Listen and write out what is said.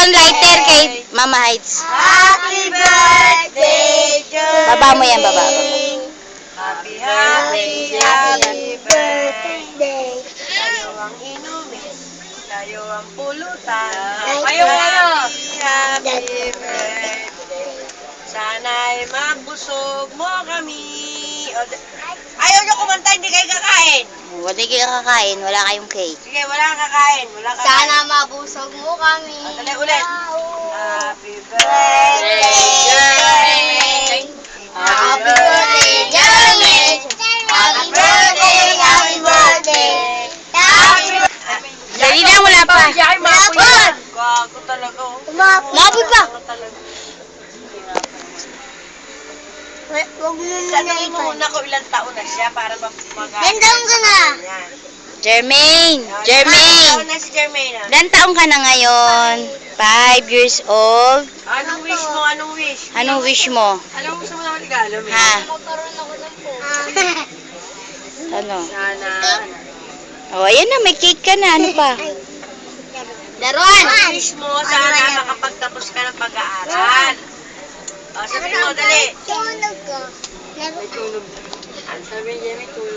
Mayroon lighter kay Mama Heights. Happy birthday, Jermaine. Baba mo yan, baba. Happy, happy, happy birthday. Tayo ang inumin, tayo ang pulutan. Happy, happy birthday. Sana'y mabusog mo kami. Ayaw nyo kumanta, hindi kayo kakain. Wala kayo kakain, wala kayong cake. Sige, wala kang kakain. Wala kang kakain. Sana mabusog mo kami. Dali ulit. Happy birthday, Jermaine. Happy birthday, Jermaine. Happy birthday, happy birthday. Dali na, wala pa. Malapot! Gago talaga, oh. Malapot pa. Gago talaga. Huwag mo Tanungin mo muna ko ilang taon na siya para mag- Ilan ka na? Yan. Jermaine, Ilang Jermaine. taon na si Jermaine, ah? Ilan taong ka na ngayon? 5 years old. Anong wish mo? Anong wish? Anong wish mo? Anong gusto mo na regalo, May? Ha? Magkaroon ako ng phone. Ano? Sana. O, ayan na, may cake ka na. Ano pa? Daruan! Ang wish mo, sana makapagtapos ka ng pag-aaral. O, sabi mo, dali. Tulog ko. May tulog. Sabi niya, may tulog.